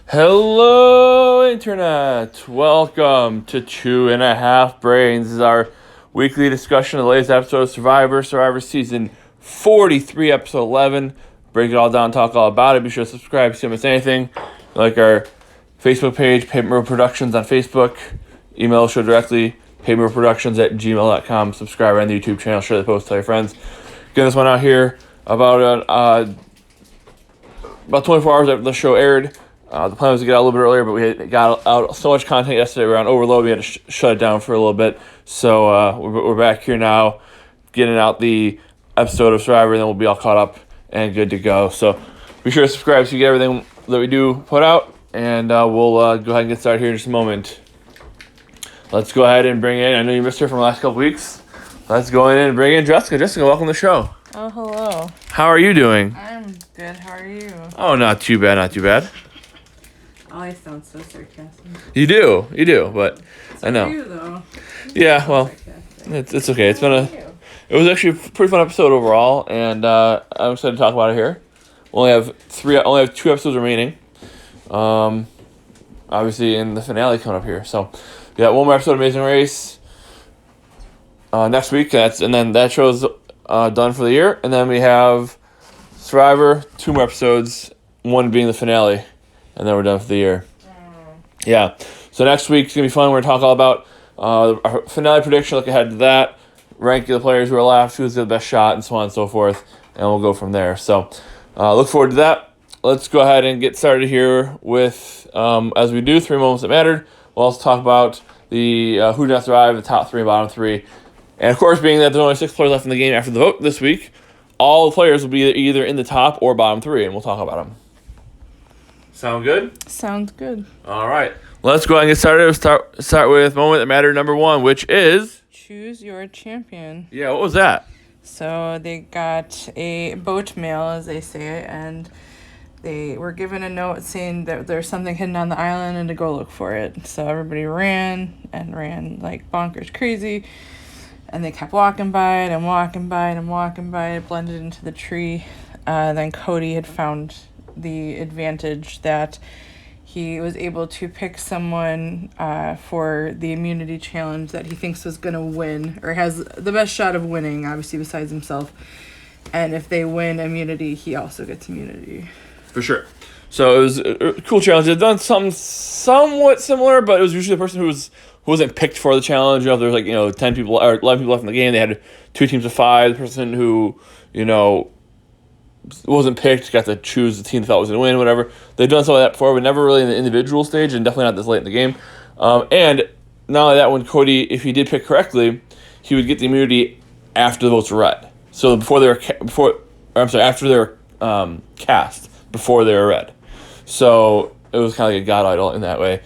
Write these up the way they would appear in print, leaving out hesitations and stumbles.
Hello, Internet! Welcome to Two and a Half Brains. This is our weekly discussion of the latest episode of Survivor Season 43, Episode 11. Break it all down, talk all about it. Be sure to subscribe if you don't miss anything. Like our Facebook page, Paper Mill Productions on Facebook. Email the show directly, papermillproductions@gmail.com. Subscribe on the YouTube channel, share the post, tell your friends. Get this one out here about 24 hours after the show aired. The plan was to get out a little bit earlier, but we got out so much content yesterday. We were on overload. We had to shut it down for a little bit. So we're back here now, getting out the episode of Survivor, and then we'll be all caught up and good to go. So be sure to subscribe so you get everything that we do put out, and we'll go ahead and get started here in just a moment. Let's go ahead and bring in, I know you missed her from the last couple weeks. Let's go in and bring in Jessica. Jessica, welcome to the show. Oh, hello. How are you doing? I'm good. How are you? Oh, not too bad, not too bad. Oh, I sound so sarcastic. You do, but I know. You, though. Yeah, well, it's okay. It was actually a pretty fun episode overall, and I'm excited to talk about it here. We only have 2 episodes remaining. Obviously, in the finale coming up here. So, yeah, one more episode of Amazing Race next week. And then that show's done for the year. And then we have Survivor, 2 more episodes, one being the finale, and then we're done for the year. Yeah. So next week's going to be fun. We're going to talk all about our finale prediction, look ahead to that, rank the players who are left, who's the best shot, and so on and so forth, and we'll go from there. So look forward to that. Let's go ahead and get started here with, as we do, 3 moments that mattered. We'll also talk about the who did not survive, the top 3 and bottom 3. And of course, being that there's only 6 players left in the game after the vote this week, all the players will be either in the top or bottom 3, and we'll talk about them. Sound good? Sounds good. All right. Let's go ahead and get started. Start with moment that mattered number 1, which is... Choose your champion. Yeah, what was that? So they got a boat mail, as they say, and they were given a note saying that there's something hidden on the island and to go look for it. So everybody ran like bonkers crazy, and they kept walking by it and walking by it and walking by it. It blended into the tree. Then Cody had found the advantage that he was able to pick someone for the immunity challenge that he thinks was going to win, or has the best shot of winning, obviously, besides himself. And if they win immunity, he also gets immunity. For sure. So it was a cool challenge. They've done something somewhat similar, but it was usually the person who wasn't picked for the challenge. You know, there was 10 people or 11 people left in the game. They had 2 teams of 5. The person who, wasn't picked got to choose the team they thought was going to win, whatever. They've done some of that before, but never really in the individual stage, and definitely not this late in the game. And not only that, when Cody, if he did pick correctly, he would get the immunity after the votes were read. So after they were cast, before they were read. So it was kind of like a god idol in that way.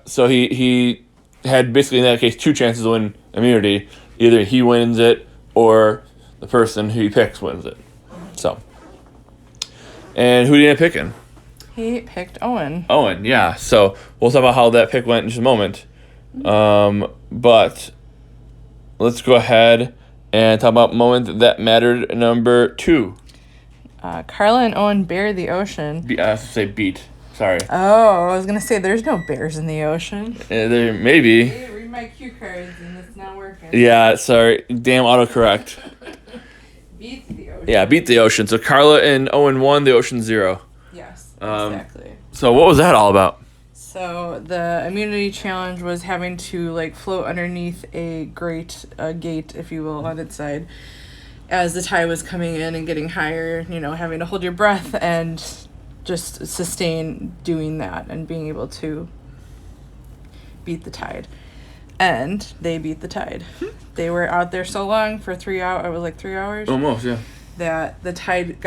So he had basically in that case 2 chances to win immunity. Either he wins it or the person who he picks wins it. So, and who did he end up picking? He picked Owen. Owen, yeah. So we'll talk about how that pick went in just a moment. But let's go ahead and talk about moment that mattered number 2. Carla and Owen bear the ocean. I have to say beat. Sorry. Oh, I was going to say there's no bears in the ocean. There maybe. Hey, read my cue cards and it's not working. Yeah, sorry. Damn autocorrect. Beat the ocean. Yeah, beat the ocean. So Carla and Owen won, the ocean 0. Yes, exactly. So what was that all about? So the immunity challenge was having to float underneath a gate, if you will, on its side, as the tide was coming in and getting higher. Having to hold your breath and just sustain doing that and being able to beat the tide. And they beat the tide. They were out there so long for 3 hours. It was 3 hours. Almost, yeah. That the tide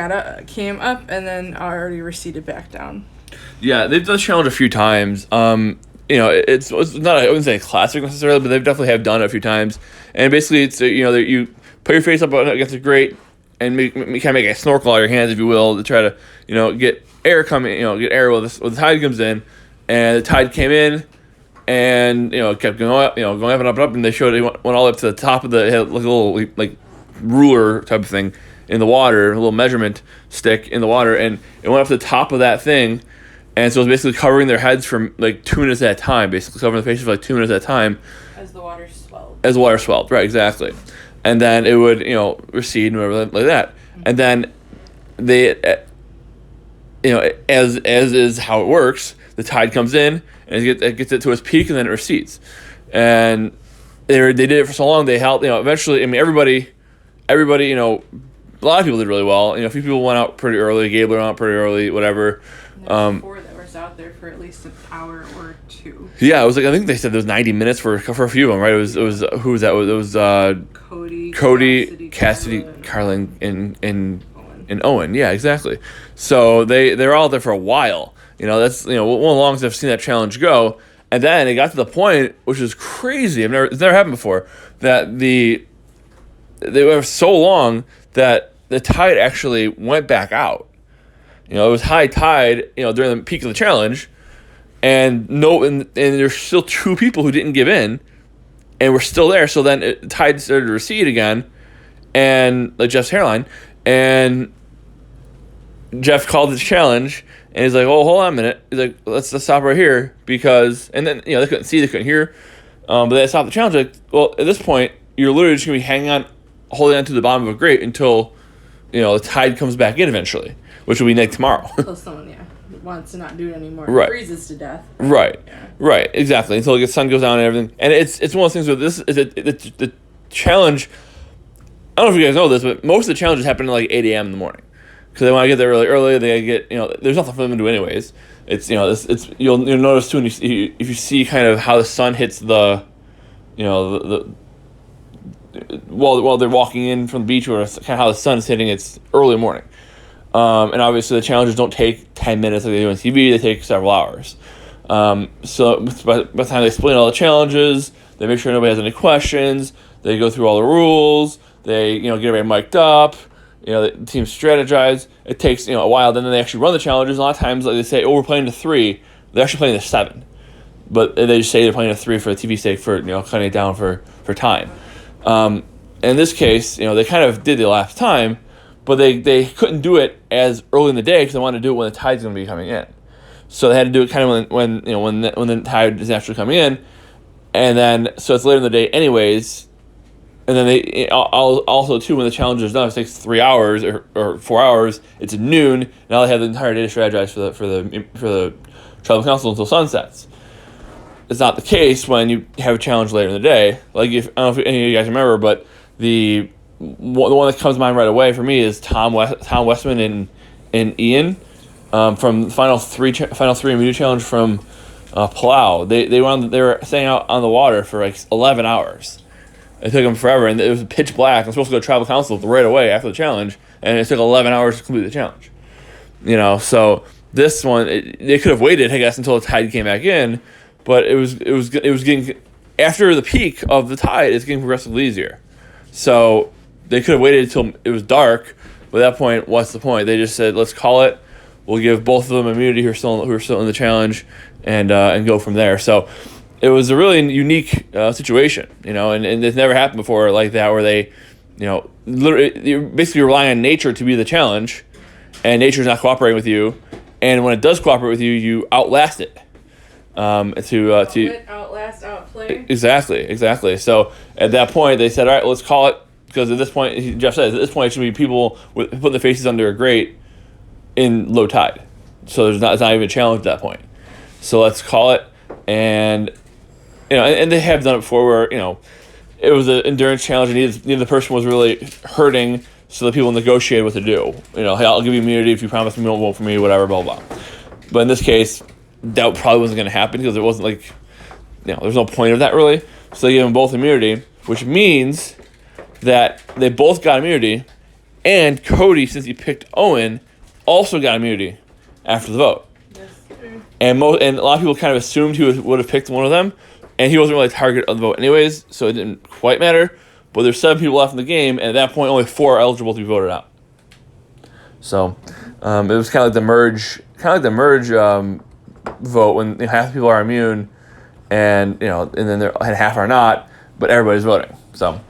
came up and then already receded back down. Yeah, they've done the challenge a few times. It's not, I wouldn't say a classic necessarily, but they've definitely have done it a few times. And basically, it's you put your face up against a grate and make a snorkel out of your hands, if you will, to try to get air coming. Get air while the tide comes in, and the tide came in. And it kept going up, going up and up and up, and they showed it went all up to the top of it had a little ruler type of thing in the water, a little measurement stick in the water, and it went up to the top of that thing, And so it was basically covering their heads for like 2 minutes at a time, basically covering the faces for like 2 minutes at a time. As the water swelled. As the water swelled, right, exactly. And then it would, recede and whatever like that. And then they, as is how it works, the tide comes in and it gets it to its peak and then it recedes. And they did it for so long, they helped, eventually, everybody, a lot of people did really well. A few people went out pretty early. Gabler went out pretty early, whatever. There's 4 that was out there for at least an hour or 2. Yeah, it was like, I think they said there was 90 minutes for a few of them, right? It was who was that? It was Cody, Cassidy, Carlin, and Owen. Yeah, exactly. So they're all there for a while. That's one of the longest I've seen that challenge go. And then it got to the point, which is crazy. It's never happened before, that they were so long that the tide actually went back out. It was high tide, during the peak of the challenge, and there's still 2 people who didn't give in, and we're still there. So then the tide started to recede again, and like Jeff's hairline, and Jeff called the challenge, and he's like, "Oh, hold on a minute." He's like, "Let's stop right here," because, and then they couldn't see, they couldn't hear, but they stopped the challenge. Like, well, at this point, you're literally just gonna be holding on to the bottom of a grate until, the tide comes back in eventually, which will be tomorrow. Until someone, wants to not do it anymore. Right. Freezes to death. Right. Yeah. Right. Exactly. Until the sun goes down and everything. And it's one of those things where this is the challenge. I don't know if you guys know this, but most of the challenges happen at like 8 a.m. in the morning because they want to get there really early. They get there's nothing for them to do anyways. It's it's you'll notice too if you see kind of how the sun hits the while they're walking in from the beach, or kind of how the sun is hitting. It's early morning. And obviously the challenges don't take 10 minutes like they do on TV. They take several hours. So by the time they explain all the challenges, they make sure nobody has any questions. They go through all the rules. They get everybody mic'd up. The team strategize. It takes a while. Then they actually run the challenges. A lot of times, like they say, "Oh, we're playing to 3." They're actually playing to 7, but they just say they're playing to 3 for the TV sake, for cutting it down for time. In this case, they kind of did the last time. But they couldn't do it as early in the day because they wanted to do it when the tide's going to be coming in. So they had to do it kind of when the tide is naturally coming in, and then so it's later in the day anyways. And then they also too, when the challenge is done, it takes 3 hours or 4 hours. It's noon. Now they have the entire day to strategize for the tribal council until sunsets. It's not the case when you have a challenge later in the day. Like I don't know if any of you guys remember, but the one that comes to mind right away for me is Tom Westman and Ian from the final three immunity challenge from Palau. They were staying out on the water for like 11 hours. It took them forever, and it was pitch black. I'm supposed to go to tribal council right away after the challenge, and it took 11 hours to complete the challenge. So this one they could have waited, I guess, until the tide came back in, but it was getting, after the peak of the tide, it's getting progressively easier. So they could have waited until it was dark, but at that point, what's the point? They just said, let's call it. We'll give both of them immunity who are still in the challenge, and go from there. So it was a really unique situation, and it's never happened before like that, where they, literally, you're basically relying on nature to be the challenge, and nature's not cooperating with you, and when it does cooperate with you, you outlast it. Outlast, outplay. Exactly. So at that point, they said, all right, let's call it. Because at this point, Jeff says, at this point, it should be people putting their faces under a grate in low tide. So it's not even a challenge at that point. So let's call it. And, and they have done it before where, it was an endurance challenge and neither person was really hurting, so the people negotiated what to do. Hey, I'll give you immunity if you promise me you won't vote for me, whatever, blah, blah. But in this case, that probably wasn't going to happen because it wasn't like, there's no point of that really. So they gave them both immunity, which means that they both got immunity, and Cody, since he picked Owen, also got immunity after the vote. Yes. And a lot of people kind of assumed he would have picked one of them, and he wasn't really a target of the vote anyways, so it didn't quite matter. But there's 7 people left in the game, and at that point, only 4 are eligible to be voted out. So it was kind of like the merge vote when half the people are immune, and then half are not, but everybody's voting. So.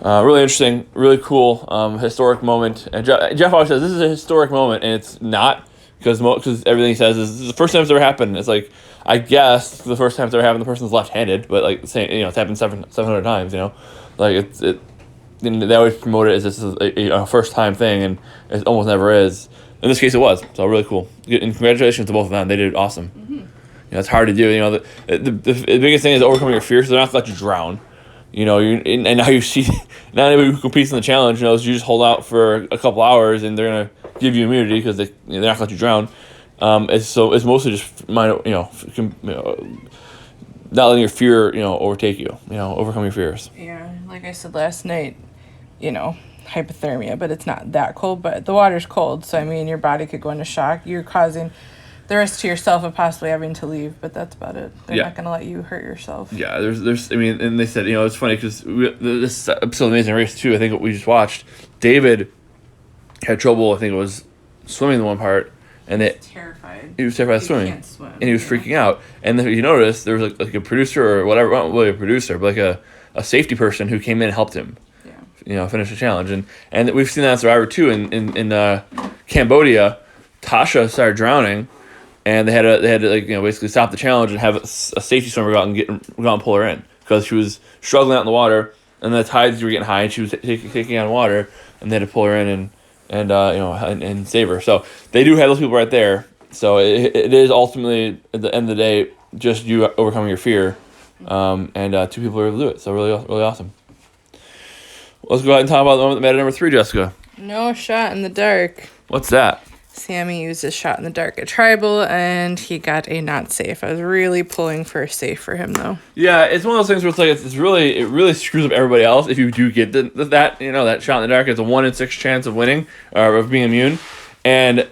Really interesting, really cool, historic moment. And Jeff always says this is a historic moment, and it's not, because everything he says is this is the first time it's ever happened. It's like, I guess the first time it's ever happened, the person's left-handed, but like saying, it's happened 700 times. Like they always promote it as this is a first-time thing, and it almost never is. In this case, it was. So really cool. And congratulations to both of them. They did awesome. It's hard to do. The biggest thing is overcoming your fear, so they're not going to let you drown. And now you see, not anybody who competes in the challenge knows you just hold out for a couple hours and they're gonna give you immunity because they're not gonna let you drown. It's mostly just not letting your fear overtake you. Overcome your fears. Yeah, like I said last night, hypothermia, but it's not that cold. But the water's cold, so I mean your body could go into shock. You're causing the risk to yourself of possibly having to leave, but that's about it. They're not going to let you hurt yourself. Yeah, and they said, it's funny because this episode of Amazing Race 2, I think what we just watched, David had trouble, I think it was swimming the one part, and he was terrified of swimming. Can't swim. And he was freaking out. And then you noticed there was like a producer or whatever, not really a producer, but like a safety person who came in and helped him. Finish the challenge. And we've seen that in Survivor 2 in Cambodia. Tasha started drowning. And they had to basically stop the challenge and have a safety swimmer go out and pull her in because she was struggling out in the water, and the tides were getting high and she was taking on water, and they had to pull her in and save her. So they do have those people right there. So it is ultimately at the end of the day just you overcoming your fear, and two people are able to do it. So really awesome. Let's go ahead and talk about the moment that mattered, number 3, Jessica. No shot in the dark. What's that? Sammy used his shot in the dark at Tribal, and he got a not safe. I was really pulling for a safe for him, though. Yeah, it's one of those things where it's like it really screws up everybody else if you do get that shot in the dark. It's a 1 in 6 chance of winning or of being immune. And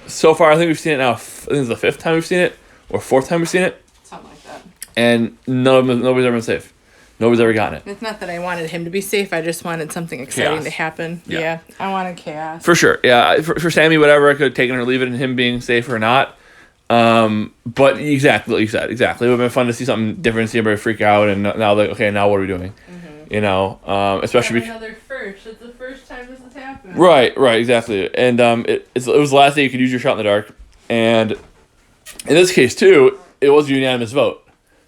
so far, I think we've seen it now. I think it's the 5th time we've seen it or 4th time we've seen it. Something like that. And nobody's ever been safe. Nobody's ever gotten it. It's not that I wanted him to be safe. I just wanted something exciting to happen. Yeah, I wanted chaos. For sure. Yeah, for Sammy, whatever, I could have taken or leave it in him being safe or not. But exactly what you said. Exactly. It would have been fun to see something different, see everybody freak out, and now now what are we doing? Mm-hmm. Especially because another first. It's the first time this has happened. Right, exactly. And it was the last day you could use your shot in the dark, and in this case too, it was a unanimous vote.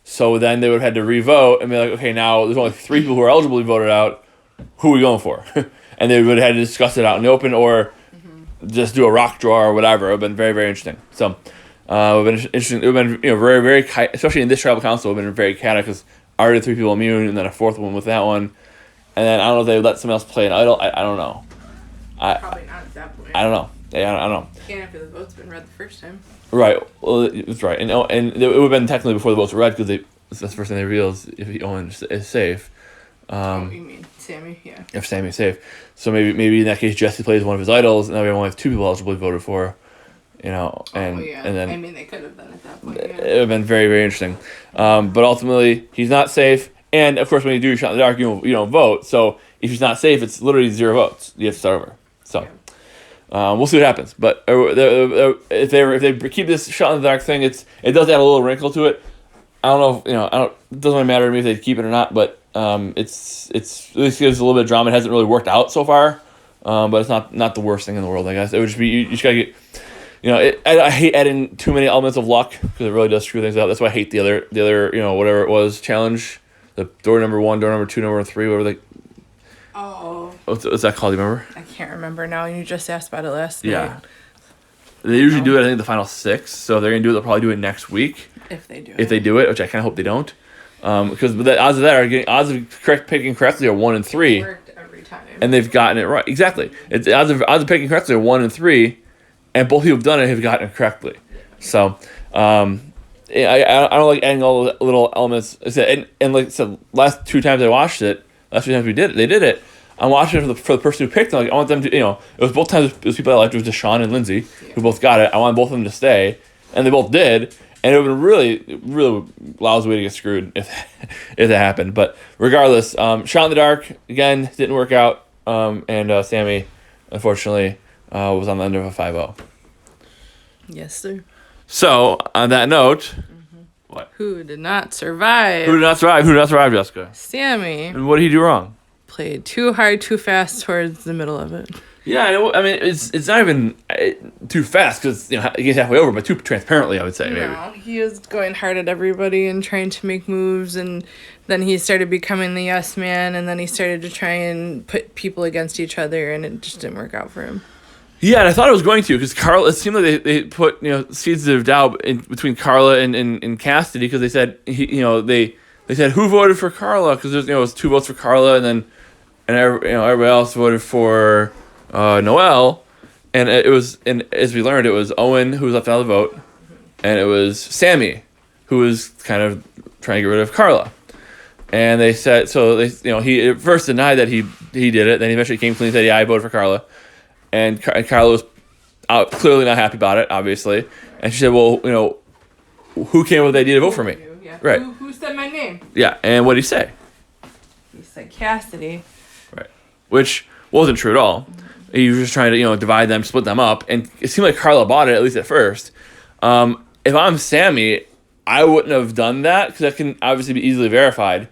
So then they would have had to re-vote and be like, okay, now there's only 3 people who are eligible to be voted out. Who are we going for? And they would have had to discuss it out in the open or just do a rock draw or whatever. It would have been very, very interesting. So it would have been interesting. It would have been very, very, especially in this tribal council, it would have been very chaotic because already 3 people immune and then a 4th one with that one. And then I don't know if they would let someone else play an idol. I don't know. Probably not at that point. I don't know. Yeah, I don't know. Can't after the vote's been read the first time. Right. Well, that's right. And it would have been technically before the votes were read because that's the first thing they reveal is if Owen is safe. You mean Sammy? Yeah. If Sammy's safe. So maybe in that case Jesse plays one of his idols and now we only have 2 people eligible voted for. And then I mean they could have been at that point. Yeah. It would have been very, very interesting. But ultimately he's not safe. And of course when you do your shot in the dark you don't vote. So if he's not safe it's literally 0 votes. You have to start over. So. Yeah. We'll see what happens, but if they keep this shot in the dark thing, it does add a little wrinkle to it. I don't know it doesn't really matter to me if they keep it or not, but it's at least gives a little bit of drama. It hasn't really worked out so far, but it's not the worst thing in the world. I guess it would just be you just gotta get I hate adding too many elements of luck because it really does screw things up. That's why I hate the other whatever it was challenge, the door number 1, door number 2, number 3, whatever they. Oh. What's that called? Do you remember? I can't remember now. You just asked about it last night. Yeah. They usually do it, I think, the final 6. So if they're going to do it, they'll probably do it next week. If they do it. Which I kind of hope they don't. Because the odds of that are odds of picking correctly are 1 in 3. It worked every time. And they've gotten it right. Exactly. It's odds of picking correctly are 1 in 3. And both people who've done it have gotten it correctly. So, I don't like adding all the little elements. And like I said, last 2 times I watched it, last 2 times they did it. I'm watching it for the person who picked them. Like, I want them to, it was both times, it was people I liked. It was Deshaun and Lindsay who both got it. I want both of them to stay. And they both did. And it would have been really, really lousy way to get screwed if that happened. But regardless, shot in the dark, again, didn't work out. And Sammy, unfortunately, was on the end of a 5-0. Yes, sir. So, on that note, what? Who did not survive? Who did not survive, Jessica? Sammy. And what did he do wrong? Played too hard, too fast towards the middle of it. Yeah, I mean, it's not even too fast because he gets halfway over, but too transparently, I would say, maybe. No, he was going hard at everybody and trying to make moves, and then he started becoming the yes man, and then he started to try and put people against each other, and it just didn't work out for him. Yeah, and I thought it was going to because Carla. It seemed like they put seeds of doubt in between Carla and Cassidy because they said they said who voted for Carla because it was 2 votes for Carla and everybody else voted for Noelle, and as we learned it was Owen who was left out of the vote, and it was Sammy who was kind of trying to get rid of Carla, and they said he at first denied that he did it, then he eventually came clean and said yeah I voted for Carla, and Carla was clearly not happy about it obviously, and she said well who came up with the idea to vote for me? Yeah. Right. Who said my name? Yeah, and what did he say? He said Cassidy. Right, which wasn't true at all. He was just trying to divide them, split them up, and it seemed like Carla bought it at least at first. If I'm Sammy, I wouldn't have done that because that can obviously be easily verified,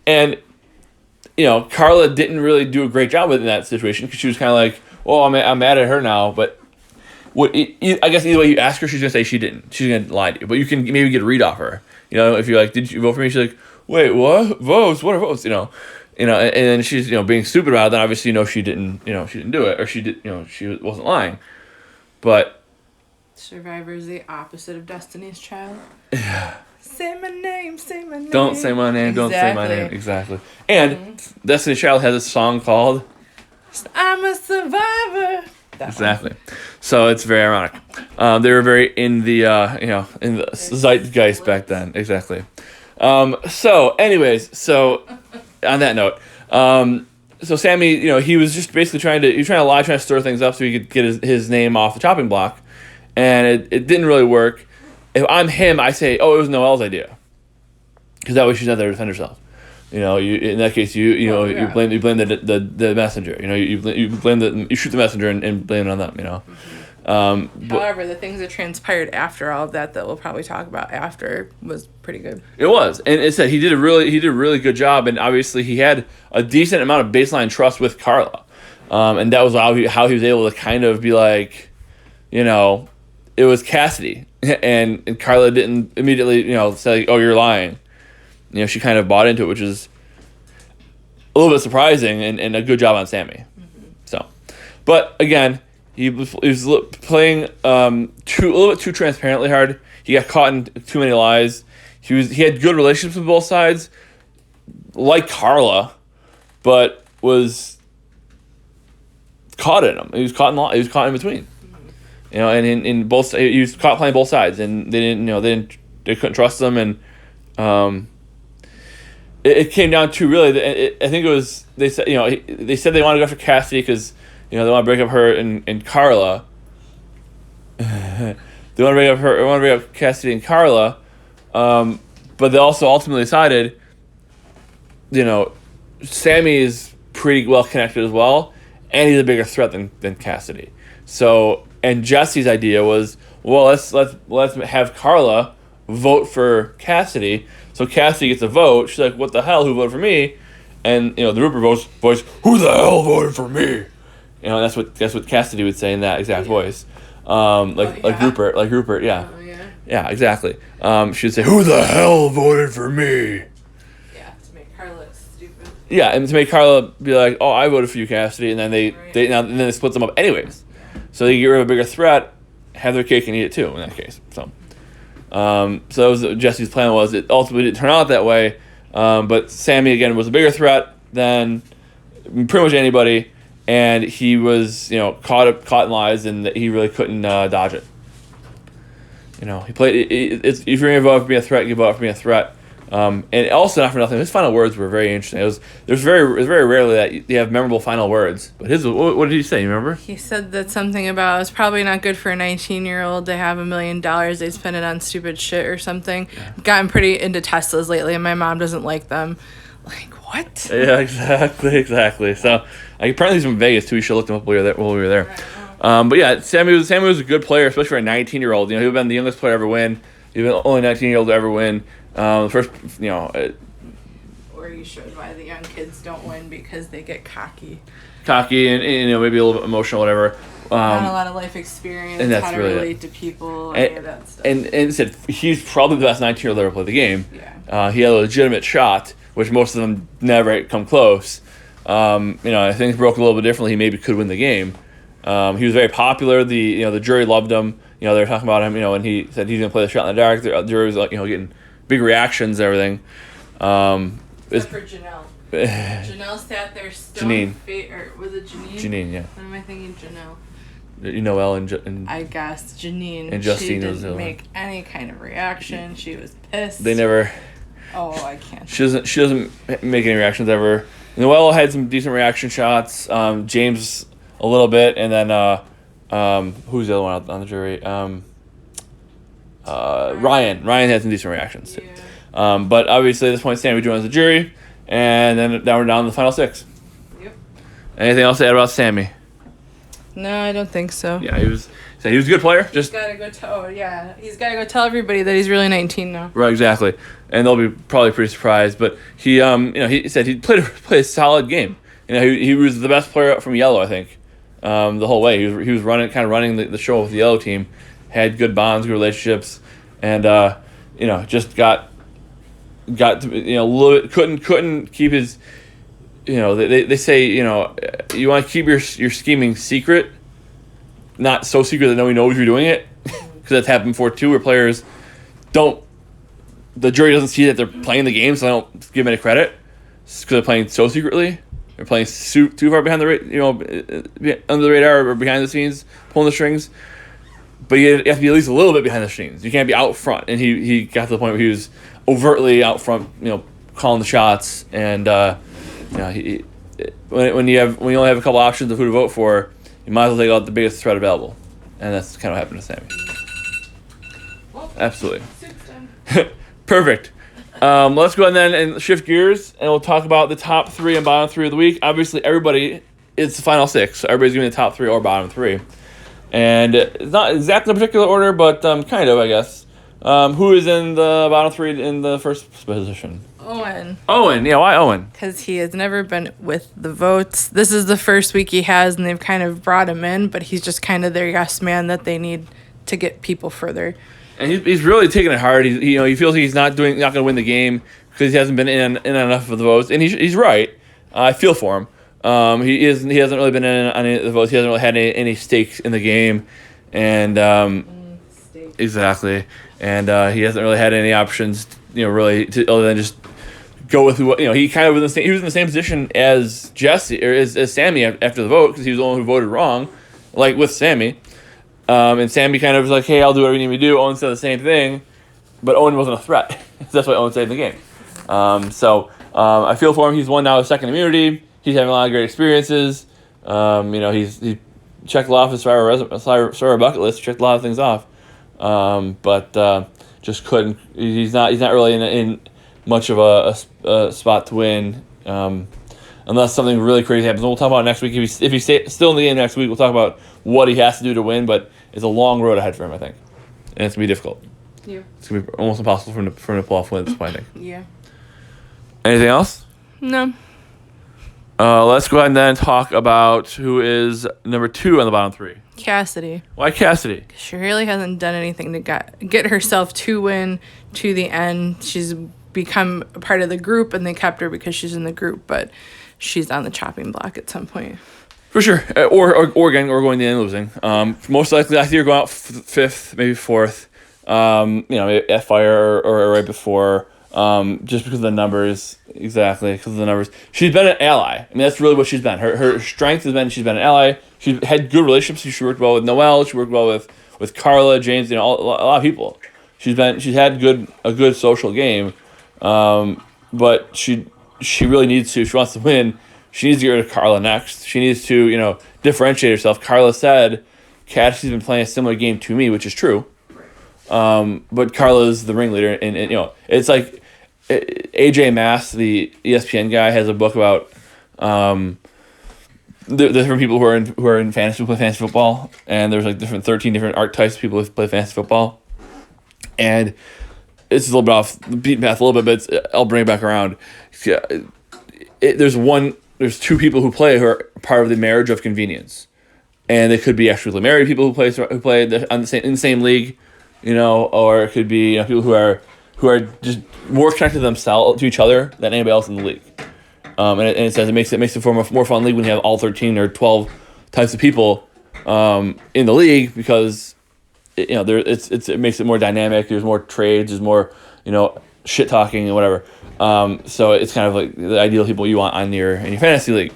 and Carla didn't really do a great job with it in that situation because she was kind of like, well, I'm mad at her now, but I guess either way you ask her, she's gonna say she didn't. She's gonna lie to you, but you can maybe get a read off her. If you're like, did you vote for me? She's like, wait, what? Votes? What are votes? And then she's being stupid about it. Then obviously she didn't she didn't do it, or she did she wasn't lying. But Survivor is the opposite of Destiny's Child. Yeah. Say my name, say my name. Don't say my name. Don't say my name. Exactly. And Destiny's Child has a song called I'm a Survivor. Exactly. So it's very ironic. They were very in the in the zeitgeist back then. Exactly. So on that note, so Sammy, he was just basically trying to lie, trying to stir things up so he could get his name off the chopping block, and it didn't really work. If I'm him, I say, oh, it was Noelle's idea, because that way she's not there to defend herself. In that case, you blame the messenger. You shoot the messenger and blame it on them. However, the things that transpired after all of that we'll probably talk about after was pretty good. It was, and it said he did a really good job, and obviously he had a decent amount of baseline trust with Carla, and that was how he was able to kind of be like, it was Cassidy, and Carla didn't immediately say, oh, you're lying. She kind of bought into it, which is a little bit surprising and a good job on Sammy. Mm-hmm. So, but again, he was playing a little bit too transparently hard. He got caught in too many lies. He had good relationships with both sides, like Carla, but was caught in them. He was caught in between. Mm-hmm. And in both, he was caught playing both sides, and they couldn't trust him, and it came down to really. I think it was they said they wanted to go after Cassidy because they want to break up her and Carla. They want to break up Cassidy and Carla, but they also ultimately decided, Sammy is pretty well connected as well, and he's a bigger threat than Cassidy. So, and Jesse's idea was, well, let's have Carla vote for Cassidy. So Cassidy gets a vote. She's like, "What the hell? Who voted for me?" And the Rupert voice, "Who the hell voted for me?" That's what Cassidy would say in that exact voice, like Rupert, yeah, yeah, exactly. She would say, "Who the hell voted for me?" Yeah, to make Carla look stupid. Yeah, and to make Carla be like, "Oh, I voted for you, Cassidy," and then they split them up anyways. So they get rid of a bigger threat, have their cake and eat it too. In that case, so that was Jesse's plan. Was it ultimately didn't turn out that way, but Sammy again was a bigger threat than pretty much anybody, and he was caught in lies, and he really couldn't dodge it. He played. If you're gonna vote for being a threat, you vote for being a threat. And also, not for nothing, his final words were very interesting. It was very rarely that you have memorable final words. But what did he say? You remember? He said that something about it's probably not good for a 19-year-old to have $1 million. They spend it on stupid shit or something. Yeah. Gotten pretty into Teslas lately, and my mom doesn't like them. Like what? Yeah, exactly. So apparently he's from Vegas too. We should look him up while we were there. Right. But yeah, Sammy was a good player, especially for a 19-year-old. He would have been the youngest player to ever win. He was the only 19-year-old to ever win. The first, where he showed why the young kids don't win because they get cocky. And maybe a little bit emotional, whatever. Not a lot of life experience, and that's how to really relate to people, any of that stuff. And said he's probably the best 19-year-old ever played the game. Yeah. He had a legitimate shot, which most of them never come close. If things broke a little bit differently, he maybe could win the game. He was very popular. The jury loved him. They were talking about him. And he said he's gonna play the shot in the dark. The jury was getting big reactions and everything. Except for Janelle. Janelle sat there Janine. or was it Janine? Janine, yeah. What am I thinking? Janelle. Noelle and I guess Janine. and Justine she was the didn't other make any kind of reaction. She was pissed. they never. Oh, I can't. She doesn't make any reactions ever. Noelle had some decent reaction shots. James a little bit, and then who's the other one on the jury? Ryan. Ryan had some decent reactions too. Yeah. But obviously at this point, Sammy joins the jury, and then now we're down to the final 6. Yep. Anything else to add about Sammy? No, I don't think so. Yeah, he was a good player. He's gotta go he's gotta go tell everybody that he's really 19 now. Right, exactly, and they'll be probably pretty surprised. But he said he played a solid game. He was the best player from Yellow, I think, the whole way. He was running the show with the Yellow team, had good bonds, good relationships, and just got to, a little bit couldn't keep his. They say you want to keep your scheming secret, not so secret that nobody knows you're doing it, because that's happened before too, where players the jury doesn't see that they're playing the game, so they don't give them any credit because they're playing so secretly. They're playing too far behind the under the radar or behind the scenes, pulling the strings. But you have to be at least a little bit behind the scenes. You can't be out front. And he got to the point where he was overtly out front, calling the shots. And when you only have a couple options of who to vote for, you might as well take out the biggest threat available. And that's kind of what happened to Sammy. Absolutely. Perfect. Let's go ahead then and shift gears, and we'll talk about the top 3 and bottom 3 of the week. Obviously, everybody, it's the final 6, so everybody's giving the top 3 or bottom 3. And it's not exactly in a particular order, but kind of, I guess. Who is in the bottom 3 in the first position? Owen, yeah, why Owen? Because he has never been with the votes. This is the first week he has, and they've kind of brought him in, but he's just kind of their yes man that they need to get people further. And he's really taking it hard. He feels he's not going to win the game because he hasn't been in enough of the votes, and he's right. I feel for him. He hasn't really been in on any of the votes. He hasn't really had any stakes in the game, and exactly. And he hasn't really had any options, really other than just go with who. He kind of was in the same position as Jesse or as Sammy after the vote because he was the one who voted wrong, like with Sammy. And Sammy kind of was like, "Hey, I'll do whatever you need me to do." Owen said the same thing, but Owen wasn't a threat. That's why Owen saved the game. I feel for him. He's won now his second immunity. He's having a lot of great experiences. He checked a lot of his Survivor bucket list. Checked a lot of things off, but just couldn't. He's not really in much of a spot to win, unless something really crazy happens. We'll talk about it next week. If he's still in the game next week, we'll talk about what he has to do to win. But it's a long road ahead for him, I think, and it's gonna be difficult. Yeah. It's gonna be almost impossible for him to pull off win at this point, I think. Yeah. Anything else? No. Let's go ahead and then talk about who is number 2 on the bottom 3. Cassidy. Why Cassidy? She really hasn't done anything to get herself to win to the end. She's become a part of the group, and they kept her because she's in the group, but she's on the chopping block at some point. For sure. Or going to end losing. Most likely, I think you're going out 5th, maybe 4th. At fire or right before. Just because of the numbers. Exactly, because of the numbers. She's been an ally. I mean, that's really what she's been. Her strength has been she's been an ally. She's had good relationships. She worked well with Noelle. She worked well with Carla, James, a lot of people. She's had a good social game. But she really needs to. If she wants to win, she needs to get rid of Carla next. She needs to, differentiate herself. Carla said, Cassidy's been playing a similar game to me, which is true. But Carla's the ringleader, and it's like AJ Mass, the ESPN guy, has a book about the different people who are in fantasy, who play fantasy football, and there's like 13 different archetypes of people who play fantasy football, and it's a little bit off the beaten path a little bit, but I'll bring it back around. Yeah, there's two people who are part of the marriage of convenience, and they could be actually married people who play in the same league, or it could be people who are just more connected to each other than anybody else in the league. And it says it makes it for a more fun league when you have all 13 or 12 types of people in the league, because it makes it more dynamic. There's more trades. There's more shit talking and whatever. So it's kind of like the ideal people you want in your fantasy league.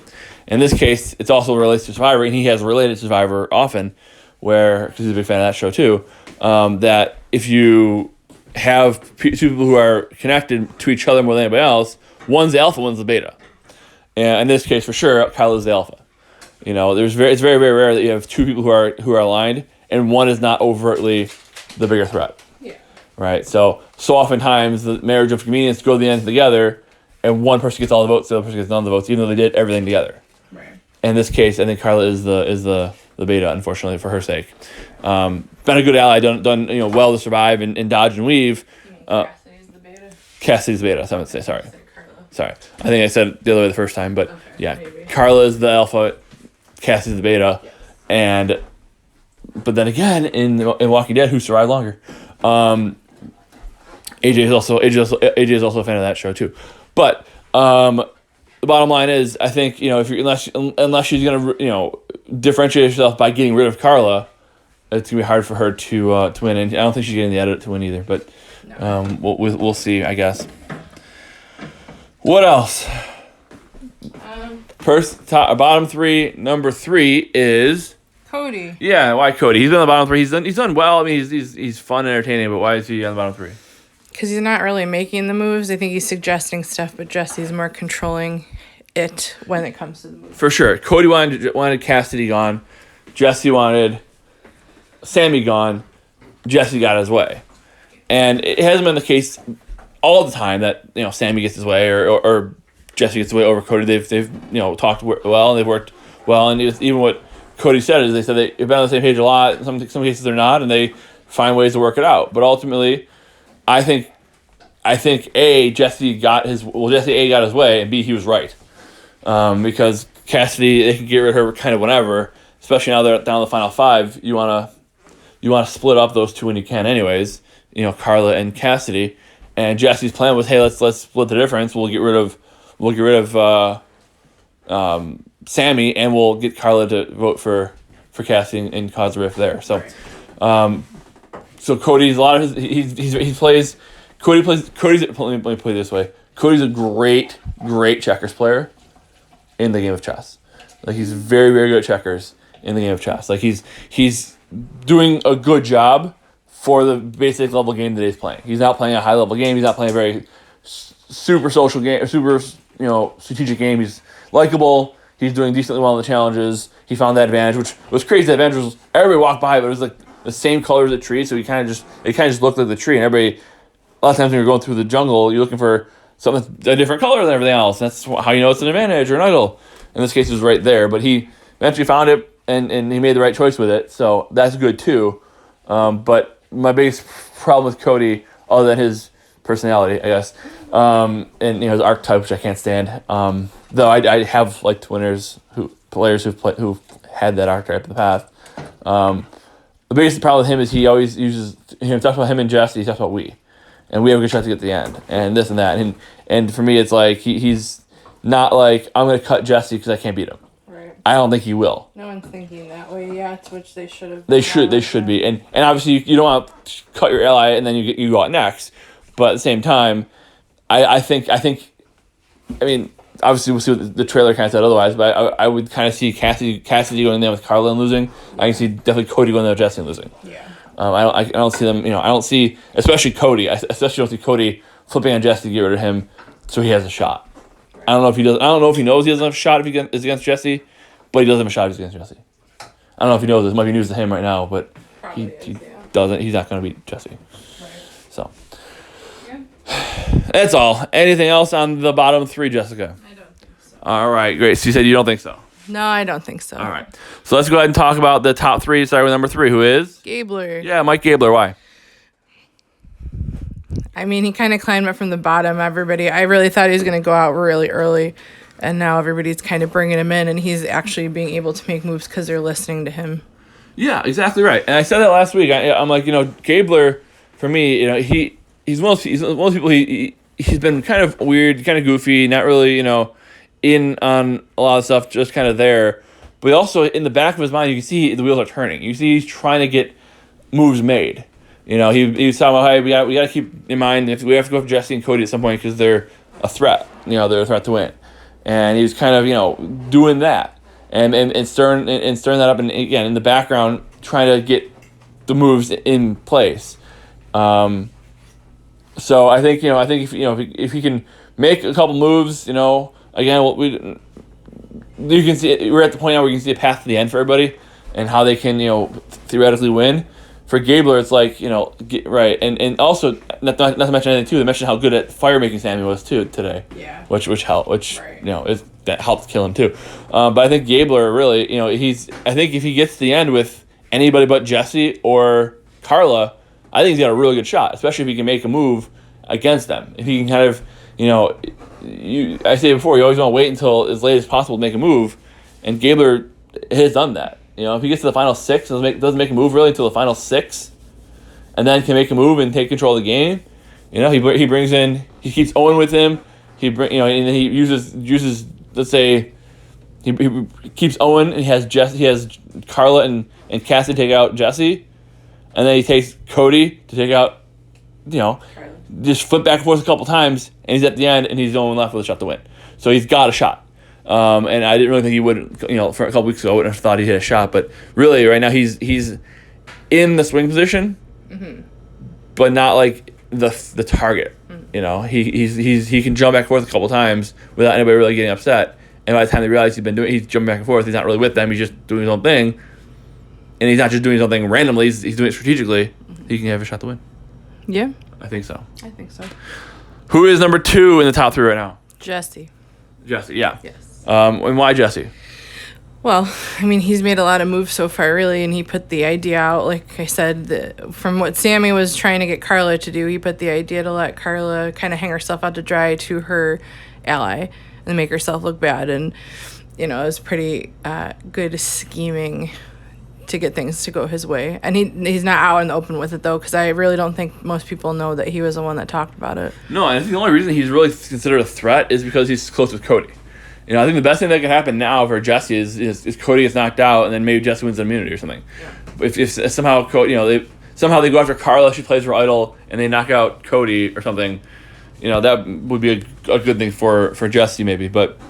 In this case, it's also relates to Survivor, and he has related to Survivor often, because he's a big fan of that show too. That if you have two people who are connected to each other more than anybody else, one's the alpha, one's the beta. And in this case, for sure, Kyle is the alpha. It's very, very rare that you have two people who are aligned, and one is not overtly the bigger threat. Yeah. Right. So oftentimes the marriage of convenience go to the end together, and one person gets all the votes, the other person gets none of the votes, even though they did everything together. Right. In this case, I think Carla is the beta, unfortunately, for her sake. Been a good ally, done well to survive and dodge and weave. Cassidy's the beta. Cassidy's the beta. So I would say sorry. Carla. Sorry, I think I said it the other way the first time, but Okay, yeah, maybe. Carla is the alpha, Cassie's the beta, Yes. but then again in Walking Dead, who survived longer? AJ is also a fan of that show too, but the bottom line is, I think unless she's gonna differentiate herself by getting rid of Carla, it's gonna be hard for her to win, and I don't think she's getting the edit to win either. But No. we'll see, I guess. What else? Bottom three. Number 3 is Cody. Yeah, why Cody? He's been on the bottom 3. He's done well. I mean, he's fun and entertaining, but why is he on the bottom 3? Because he's not really making the moves. I think he's suggesting stuff, but Jesse's more controlling it when it comes to the moves. For sure. Cody wanted Cassidy gone. Jesse wanted Sammy gone. Jesse got his way. And it hasn't been the case all the time that Sammy gets his way or Jesse gets his way over Cody. They've talked well, and they've worked well, and even what Cody said is they said they've been on the same page a lot. In some cases they're not, and they find ways to work it out. But ultimately, I think Jesse A got his way, and B, he was right. Because Cassidy, they can get rid of her kind of whenever, especially now they're down to the final 5. You wanna split up those two when you can, anyways. Carla and Cassidy, and Jesse's plan was, hey, let's split the difference. We'll get rid of Sammy, and we'll get Carla to vote for Cassidy and cause a rift there. So, so Cody's Cody's. Let me put it this way. Cody's a great checkers player in the game of chess. Like, he's very, very good at checkers in the game of chess. Like, he's doing a good job for the basic level game that he's playing. He's not playing a high level game. He's not playing a very super social game, super strategic game. He's likable. He's doing decently well in the challenges. He found that advantage, which was crazy. The advantage was everybody walked by, but it was like the same color as the tree, so it kind of just looked like the tree. And everybody, a lot of times when you're going through the jungle, you're looking for something a different color than everything else. That's how you know it's an advantage or an idol. In this case, it was right there, but he eventually found it, and he made the right choice with it. So that's good too. But my biggest problem with Cody, other than his personality, I guess, and his archetype, which I can't stand. Though I have liked players who've had that archetype in the past. The biggest problem with him is he always uses, talks about him and Jesse, he talks about we. And we have a good shot to get to the end, and this and that. And for me, it's like he's not like, I'm going to cut Jesse because I can't beat him. Right. I don't think he will. No one's thinking that way yet, which they should have. They should be. And obviously, you don't want to cut your ally and then you go out next. But at the same time, I think, obviously we'll see what the trailer kind of said otherwise, but I would kind of see Cassidy going in there with Carla and losing. I can see definitely Cody going in there with Jesse and losing. Yeah. I don't see them, I don't see, especially Cody, I especially don't see Cody flipping on Jesse to get rid of him so he has a shot. Right. I don't know if he knows he doesn't have a shot if he is against Jesse, but he does have a shot if he's against Jesse. I don't know if he knows this. It might be news to him right now, but he doesn't. He's not going to beat Jesse. Right. So. Yeah. That's all. Anything else on the bottom 3, Jessica? I don't think so. All right, great. So you said you don't think so? No, I don't think so. All right. So let's go ahead and talk about the top 3. Starting with number 3, who is? Gabler. Yeah, Mike Gabler. Why? I mean, he kind of climbed up from the bottom. I really thought he was going to go out really early, and now everybody's kind of bringing him in, and he's actually being able to make moves because they're listening to him. Yeah, exactly right. And I said that last week. I'm like, Gabler, for me, he's one of those people. He's been kind of weird, kind of goofy, not really, in on a lot of stuff, just kind of there. But also in the back of his mind, you can see the wheels are turning. You see he's trying to get moves made. He was talking about, hey, we got to keep in mind if we have to go for Jesse and Cody at some point because they're a threat. They're a threat to win. And he was kind of doing that and stirring that up, and again in the background trying to get the moves in place. So I think if he can make a couple moves, again you can see we're at the point now where you can see a path to the end for everybody and how they can theoretically win. For Gabler, it's like get right, and also not to mention anything too. They mentioned how good at fire making Sammy was too today. Yeah. Which helped, right. That helped kill him too. But I think Gabler really, I think if he gets to the end with anybody but Jesse or Carla, I think he's got a really good shot, especially if he can make a move against them. If he can kind of, I say before, you always want to wait until as late as possible to make a move, and Gabler has done that. If he gets to the final 6, doesn't make a move really until the final 6, and then can make a move and take control of the game. He brings in, he keeps Owen with him. And then he uses let's say he keeps Owen and he has Carla and Cassie take out Jesse, and then he takes Cody to take out, just flip back and forth a couple times, and he's at the end and he's the only one left with a shot to win. So he's got a shot. And I didn't really think he would, for a couple weeks ago, I wouldn't have thought he hit a shot. But really, right now, he's in the swing position, mm-hmm. but not like the target. Mm-hmm. He can jump back and forth a couple times without anybody really getting upset. And by the time they realize he's jumping back and forth, he's not really with them. He's just doing his own thing, and he's not just doing his own thing randomly. He's doing it strategically. Mm-hmm. He can have a shot to win. Yeah, I think so. Who is number 2 in the top 3 right now? Jesse, yeah. Yes. And why Jesse? Well, I mean, he's made a lot of moves so far, really, and he put the idea out, like I said, from what Sammy was trying to get Carla to do, he put the idea to let Carla kind of hang herself out to dry to her ally and make herself look bad, and, it was pretty good scheming to get things to go his way. And he's not out in the open with it, though, because I really don't think most people know that he was the one that talked about it. No, I think the only reason he's really considered a threat is because he's close with Cody. I think the best thing that can happen now for Jesse is Cody gets knocked out, and then maybe Jesse wins the immunity or something. Yeah. If somehow Cody, they go after Carla, she plays her idol, and they knock out Cody or something, that would be a good thing for Jesse maybe. But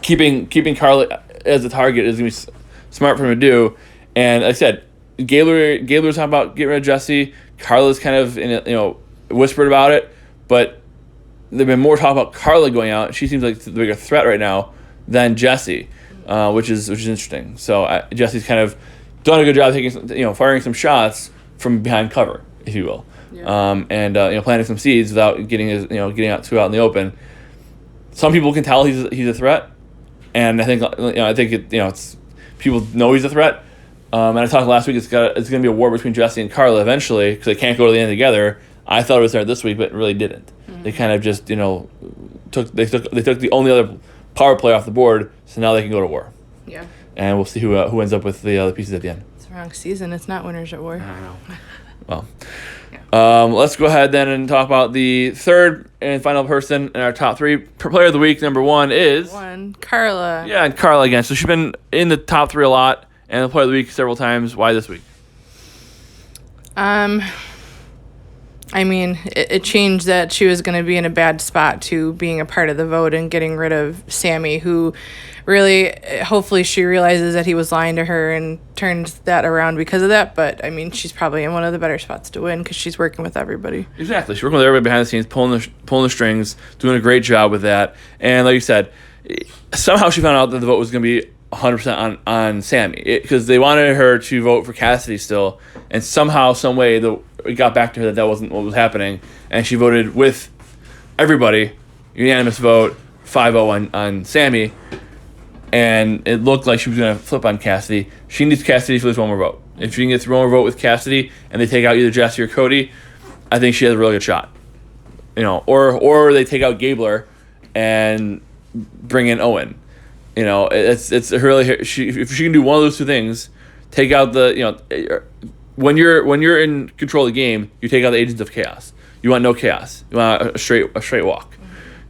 keeping Carla as a target is gonna be smart for him to do. And like I said, Gabler's talking about getting rid of Jesse. Carla's kind of whispered about it, but there've been more talk about Carla going out. She seems like the bigger threat right now than Jesse, which is interesting. So Jesse's kind of done a good job taking, firing some shots from behind cover, if you will, and planting some seeds without getting out too out in the open. Some people can tell he's a threat, and I think it's people know he's a threat. And I talked last week. It's going to be a war between Jesse and Carla eventually because they can't go to the end together. I thought it would start this week, but it really didn't. Mm-hmm. They kind of just took the only other power play off the board, so now they can go to war. Yeah. And we'll see who ends up with the other pieces at the end. It's the wrong season. It's not Winners at War. I know. Well, let's go ahead then and talk about the third and final person in our top 3. Player of the week, number 1 is Carla. Yeah, and Carla again. So she's been in the top 3 a lot, and the player of the week several times. Why this week? I mean, it changed that she was going to be in a bad spot to being a part of the vote and getting rid of Sammy, who really, hopefully she realizes that he was lying to her and turns that around because of that. But, I mean, she's probably in one of the better spots to win because she's working with everybody. Exactly. She's working with everybody behind the scenes, pulling the strings, doing a great job with that. And like you said, somehow she found out that the vote was going to be 100% on Sammy because they wanted her to vote for Cassidy still, and somehow, some way, it got back to her that wasn't what was happening, and she voted with everybody, unanimous vote, 5-0 on Sammy, and it looked like she was going to flip on Cassidy. She needs Cassidy for this one more vote. If she can get through one more vote with Cassidy, and they take out either Jesse or Cody, I think she has a really good shot. or they take out Gabler and bring in Owen. It's really if she can do one of those two things, take out when you're in control of the game, you take out the agents of chaos. You want no chaos. You want a straight walk.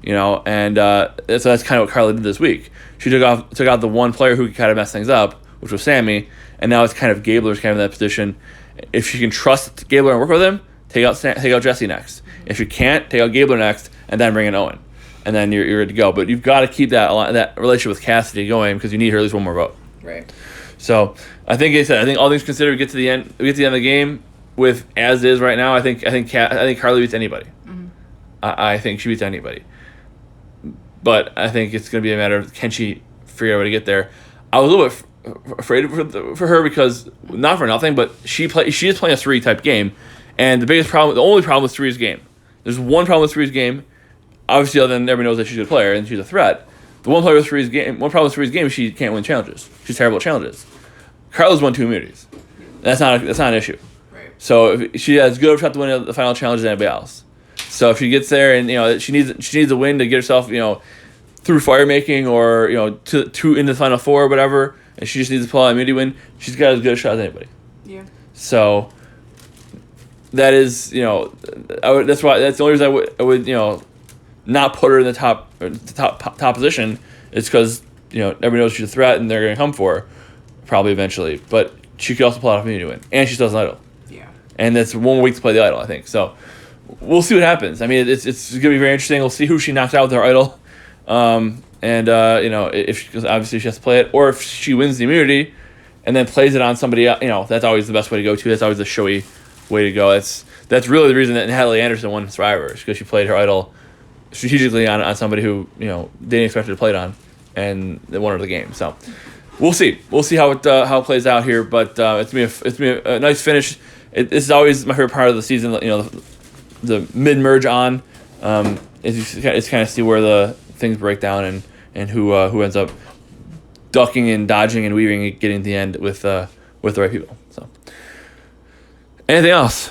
And so that's kind of what Carly did this week. She took out the one player who could kind of mess things up, which was Sammy, and now it's kind of Gabler's kind of in that position. If she can trust Gabler and work with him, take out Jesse next. If you can't, take out Gabler next, and then bring in Owen, and then you're good to go. But you've got to keep that relationship with Cassidy going because you need her at least one more vote. Right. So I think all things considered, we get to the end of the game with as is right now. I think Carly beats anybody. Mm-hmm. I think she beats anybody. But I think it's going to be a matter of can she figure out a way to get there. I was a little bit afraid for her because not for nothing, but she is playing a 3 type game, and the only problem with 3's game. There's one problem with 3's game. Obviously, other than everybody knows that she's a good player and she's a threat. The one problem with 3's game is she can't win challenges. She's terrible at challenges. Carla's won 2 immunities. That's not an issue. Right. So if she has as good of a shot to win the final challenge as anybody else. So if she gets there and she needs a win to get herself through fire making or to into the final 4 or whatever, and she just needs to pull out an immunity win, she's got as good a shot as anybody. Yeah. So that is that's the only reason I would not put her in the top position is because everybody knows she's a threat and they're going to come for her probably eventually. But she could also pull out an immunity win, and she still has an idol. Yeah. And that's 1 week to play the idol, I think. So we'll see what happens. I mean, it's going to be very interesting. We'll see who she knocks out with her idol. Because obviously she has to play it, or if she wins the immunity and then plays it on somebody else, that's always the best way to go to. That's always the showy way to go. That's really the reason that Natalie Anderson won Survivor, because she played her idol strategically on somebody who didn't expect her to play it on, and they won her the game. So we'll see how it plays out here. But it's gonna be a nice finish. This is always my favorite part of the season. The mid merge on it's kind of see where the things break down and who ends up ducking and dodging and weaving and getting to the end with the right people. So anything else?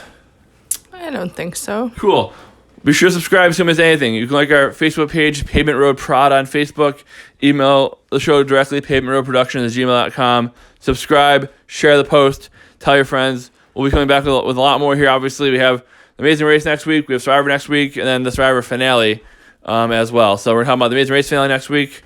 I don't think so. Cool. Be sure to subscribe so you don't miss anything. You can like our Facebook page, Pavement Road Prod on Facebook. Email the show directly, pavementroadproductions@gmail.com. Subscribe, share the post, tell your friends. We'll be coming back with a lot more here. Obviously, we have the Amazing Race next week. We have Survivor next week, and then the Survivor finale as well. So we're talking about the Amazing Race finale next week.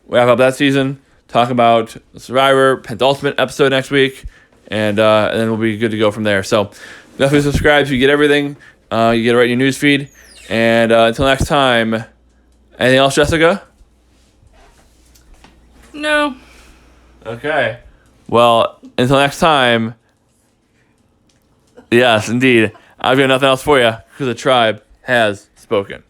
We wrap up that season. Talk about Survivor penultimate episode next week, and then we'll be good to go from there. So definitely subscribe so you get everything. You get it right in your news feed. And until next time, anything else, Jessica? No. Okay. Well, until next time, yes, indeed. I've got nothing else for you because the tribe has spoken.